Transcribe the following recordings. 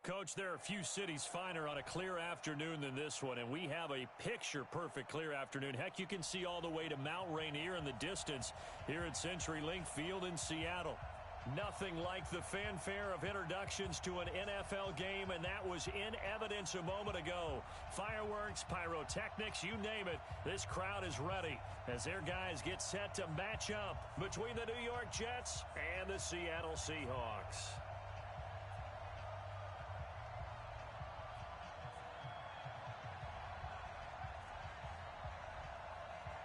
Coach, there are a few cities finer on a clear afternoon than this one, and we have a picture-perfect clear afternoon. Heck, you can see all the way to Mount Rainier in the distance here at CenturyLink Field in Seattle. Nothing like the fanfare of introductions to an NFL game, and that was in evidence a moment ago. Fireworks, pyrotechnics, you name it, this crowd is ready as their guys get set to match up between the New York Jets and the Seattle Seahawks.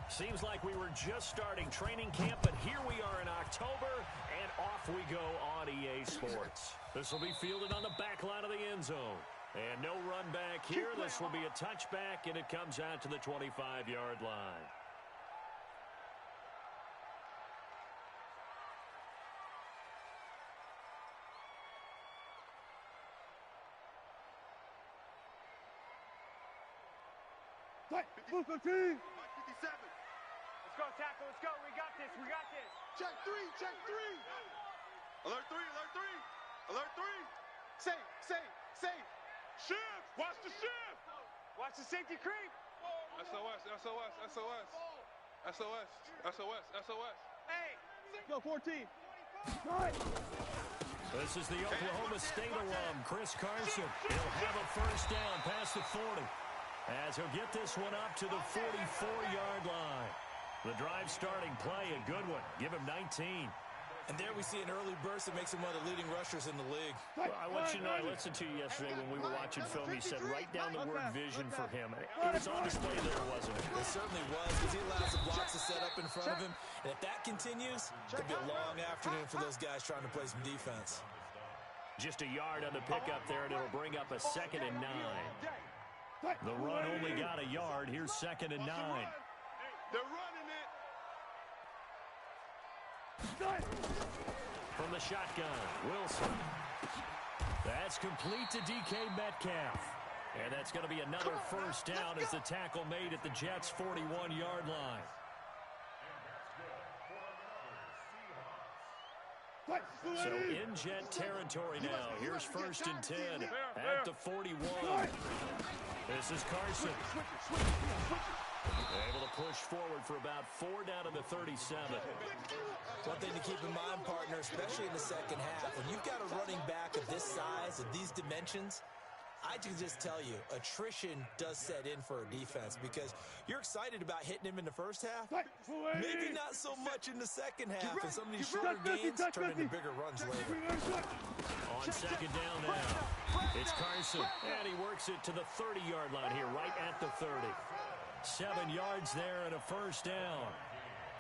Seems like we were just starting training camp, but here we are in October, and off we go on EA Sports. This will be fielded on the back line of the end zone. And no run back here. This will be a touchback, and it comes out to the 25-yard line. Move the team. 57. Let's go, tackle. Let's go. We got this. We got this. Check three. Check three. Alert three. Alert three. Alert three. Safe. Safe. Safe. Shift. Watch the shift. Watch the safety creep. SOS. SOS. SOS. SOS. SOS. SOS. Hey. Go 14. This is the Oklahoma State alum, Chris Carson. He'll have a first down past the 40. As he'll get this one up to the 44-yard line. The drive starting play, a good one. Give him 19. And there we see an early burst that makes him one of the leading rushers in the league. Well, I want you to know, I listened to you yesterday when we were watching film. You said write down the word vision for him. It was on display there, wasn't it? It certainly was, because he allows the blocks to set up in front of him. And if that continues, it'll be a long afternoon for those guys trying to play some defense. Just a yard on the pickup there, and it'll bring up a 2nd and 9. The run only got a yard. Here's 2nd and 9. They're running it. From the shotgun, Wilson. That's complete to DK Metcalf. And that's going to be another first down as the tackle made at the Jets' 41-yard line. So in Jet territory now. Here's 1st and 10 at the 41. This is Carson. Able to push forward for about 4 down to the 37. One thing to keep in mind, partner, especially in the second half, when you've got a running back of this size, of these dimensions, I can just tell you, attrition does set in for a defense because you're excited about hitting him in the first half. Maybe not so much in the second half, and some of these shorter gains turn into bigger runs later. On 2nd down now, it's Carson, and he works it to the 30-yard line here, right at the 30. 7 yards there and a first down.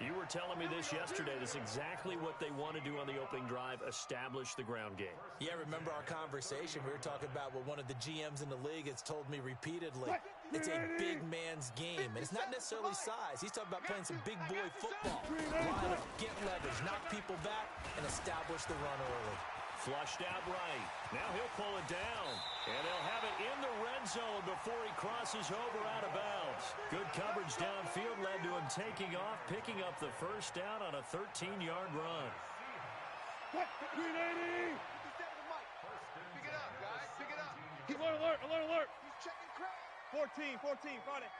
You were telling me this yesterday. That's exactly what they want to do on the opening drive, establish the ground game. Yeah, remember our conversation. We were talking about what one of the GMs in the league has told me repeatedly. It's a big man's game, and it's not necessarily size. He's talking about playing some big boy football. Line up, get leverage, knock people back, and establish the run early. Flushed out right. Now he'll pull it down. And they'll have it in the red zone before he crosses over out of bounds. Good coverage downfield led to him taking off, picking up the first down on a 13-yard run. 380. Pick it up, guys. Pick it up. Alert, alert, alert. He's checking crowd. 14, Friday.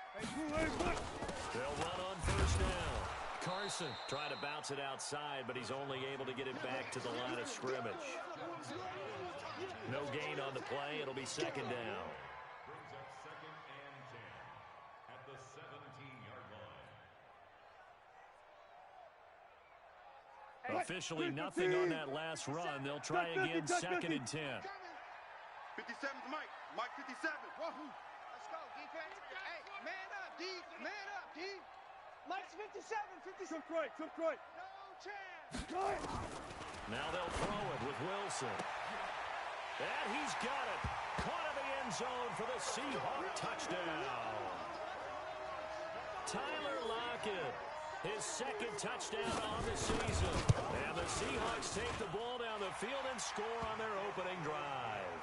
They'll run on first down. Carson trying to bounce it outside, but he's only able to get it back to the line of scrimmage. No gain on the play. It'll be 2nd down. Brings up 2nd and 10 at the 17-yard line. Officially nothing on that last run. They'll try again, 2nd and 10. 57's Mike. Mike 57. Let's go, defense. Hey, man up, D. Man up, D. Mike's 57. Took right. No chance. Now they'll throw it with Wilson. And he's got it. Caught in the end zone for the Seahawk touchdown. Tyler Lockett, his 2nd touchdown on the season. And the Seahawks take the ball down the field and score on their opening drive.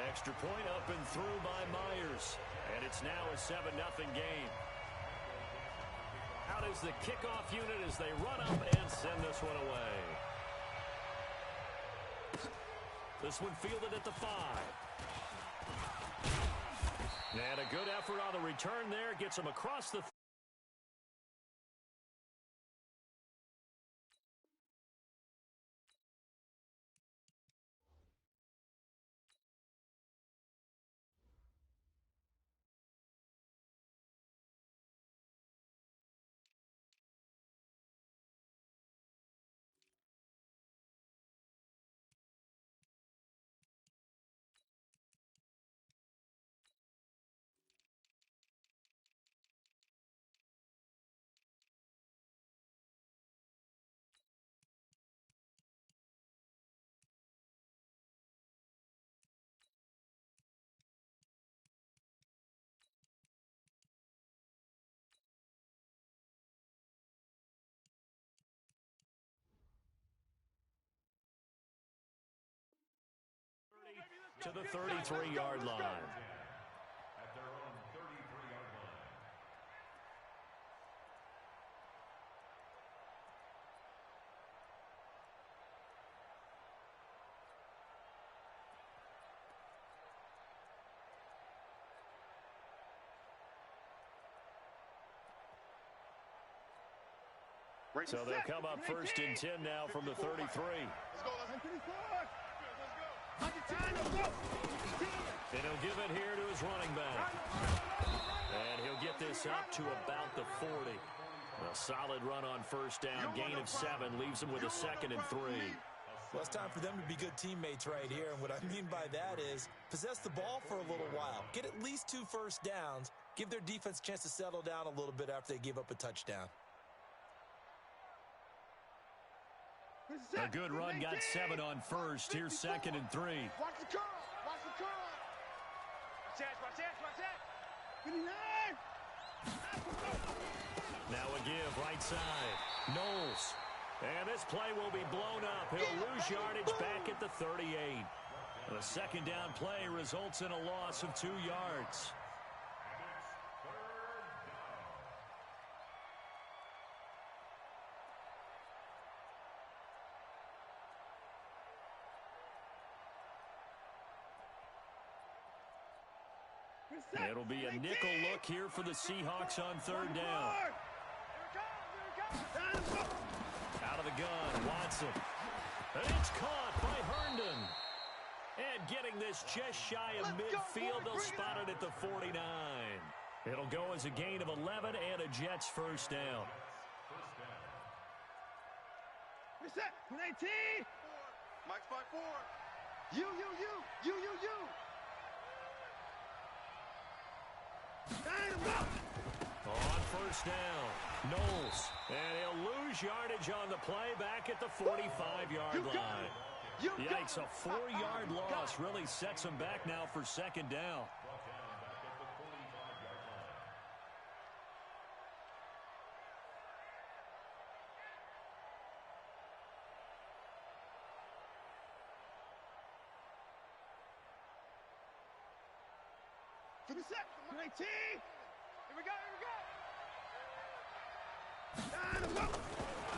Extra point up and through by Myers. And it's now a 7-0 game. Out is the kickoff unit as they run up and send this one away. This one fielded at the 5. And a good effort on the return there. Gets him across the... to the 33-yard line. At their own 33-yard line. So they'll come up first and 10 now from the 33. Let's go. And he'll give it here to his running back. And he'll get this up to about the 40. A solid run on first down. Gain of 7 leaves him with a 2nd and 3. Well, it's time for them to be good teammates right here. And what I mean by that is possess the ball for a little while. Get at least 2 first downs. Give their defense a chance to settle down a little bit after they give up a touchdown. A good run, got 7 on first. Here's 2nd and 3. Watch the curl. Watch the curl. Watch that. Now a give, right side. Knowles. And this play will be blown up. He'll lose yardage back at the 38. And a 2nd down play results in a loss of 2 yards. It'll be a nickel look here for the Seahawks on 3rd down. Out of the gun, Watson. And it's caught by Herndon. And getting this just shy of midfield, they'll spot it at the 49. It'll go as a gain of 11 and a Jets first down. Reset. 19. Mike's 5-4. You. On first down, Knowles. And he'll lose yardage on the play back at the 45-yard line. Yikes, a 4-yard loss really sets him back now for 2nd down. To the set. 19. Here we go.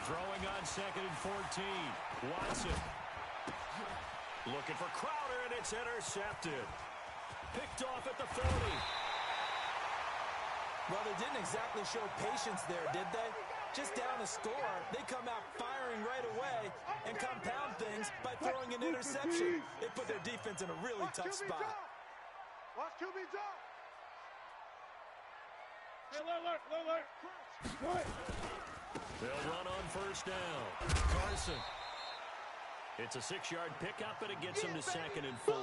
Throwing on 2nd and 14. Watson. Looking for Crowder, and it's intercepted. Picked off at the 40. Well, they didn't exactly show patience there, did they? Just down a score, they come out firing right away and compound things by throwing an interception. It put their defense in a really tough spot. Watch QB drop. Alert. They'll run on first down. Carson. It's a 6-yard pickup, and it gets him to 2nd and 4.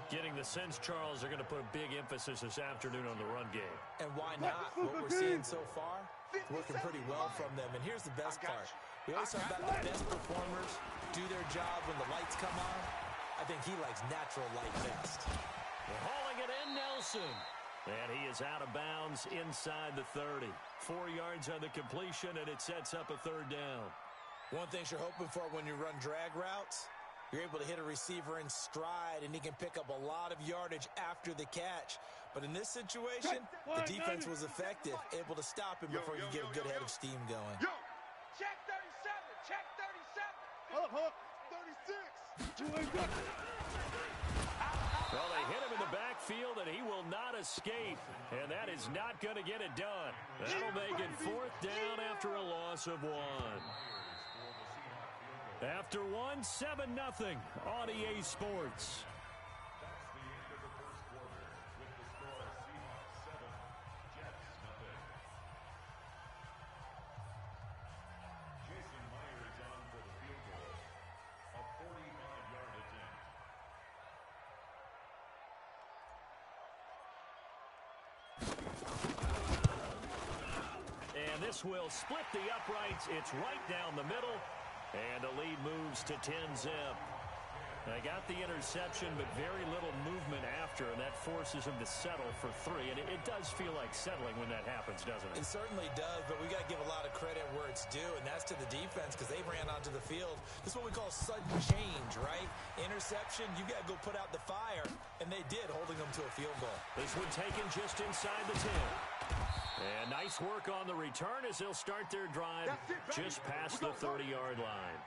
Getting the sense, Charles, they're going to put a big emphasis this afternoon on the run game. And why not? What we're seeing so far, it's working pretty well from them. And here's the best part. We always talk about the best performers do their job when the lights come on. I think he likes natural light best. They're hauling it in, Nelson. And he is out of bounds inside the 30. 4 yards on the completion, and it sets up a 3rd down. One thing you're hoping for when you run drag routes, you're able to hit a receiver in stride, and he can pick up a lot of yardage after the catch. But in this situation, the defense was effective, able to stop him before you get a good head of steam going. Check 37. Check 37. Hold up. 36. Well, they hit him in the backfield, and he will not escape, and that is not going to get it done. That'll make it 4th down after a loss of 1. After 1, 7-0 on EA Sports. And this will split the uprights. It's right down the middle. And the lead moves to 10-0. They got the interception, but very little movement after, and that forces him to settle for 3. And it does feel like settling when that happens, doesn't it? It certainly does, but we got to give a lot of credit where it's due, and that's to the defense because they ran onto the field. This is what we call sudden change, right? Interception, you got to go put out the fire, and they did, holding them to a field goal. This one taken just inside the 10. And nice work on the return as they'll start their drive just past the 30-yard line.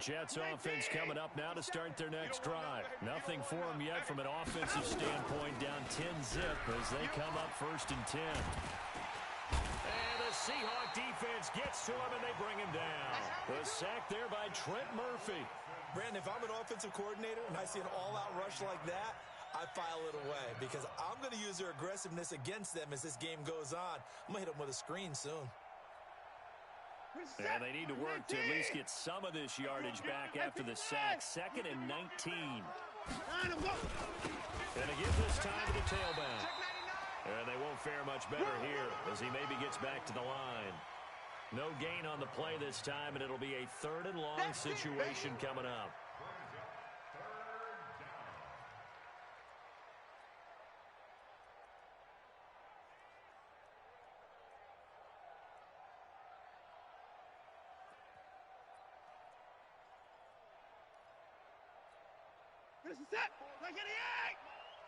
Jets offense coming up now to start their next drive. Nothing for them yet from an offensive standpoint, down 10-0 as they come up 1st and 10. And the Seahawk defense gets to him and they bring him down. The sack there by Trent Murphy. Brandon, if I'm an offensive coordinator and I see an all-out rush like that, I file it away because I'm going to use their aggressiveness against them as this game goes on. I'm going to hit them with a screen soon. And they need to work to at least get some of this yardage back after the sack. 2nd and 19. And to give this time to the tailback. And they won't fare much better here as he maybe gets back to the line. No gain on the play this time, and it'll be a 3rd and long situation coming up.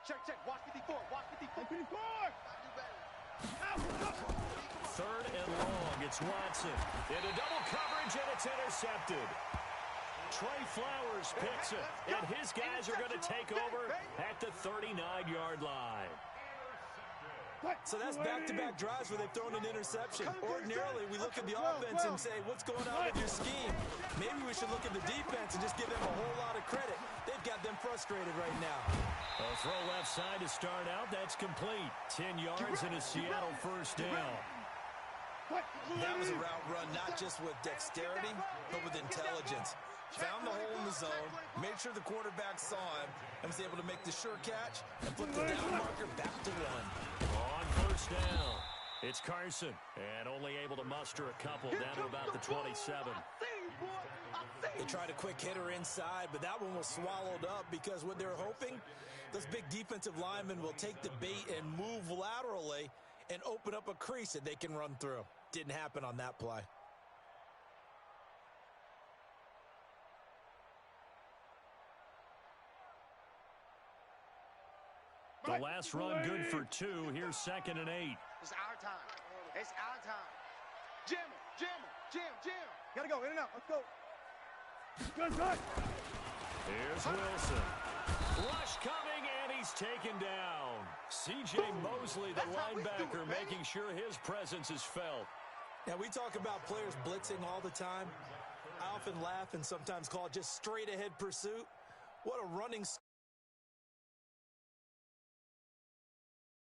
Check. Watch 54. Watch 54. 54. 3rd and long. It's Watson. Into double coverage, and it's intercepted. Trey Flowers picks it, and his guys are going to take over at the 39-yard line. So that's back-to-back drives where they've thrown an interception. Ordinarily, we look at the offense and say, what's going on with your scheme? Maybe we should look at the defense and just give them a whole lot of credit. They've got them frustrated right now. A throw left side to start out. That's complete. 10 yards and a Seattle 1st down. That was a route run not just with dexterity, but with intelligence. Found the hole in the zone, made sure the quarterback saw him, and was able to make the sure catch and put the down marker back to 1. On 1st down, it's Carson, and only able to muster a couple down to about the 27. They tried a quick hitter inside, but that one was swallowed up because what they're hoping, those big defensive linemen will take the bait and move laterally and open up a crease that they can run through. Didn't happen on that play. The last run good for 2. Here's 2nd and 8. It's our time. It's our time. Jam. Gotta go, in and out. Let's go. Good. Here's Wilson. Rush coming, and he's taken down. C.J. Mosley, the linebacker, making sure his presence is felt. Now, we talk about players blitzing all the time. I often laugh and sometimes call it just straight-ahead pursuit. What a running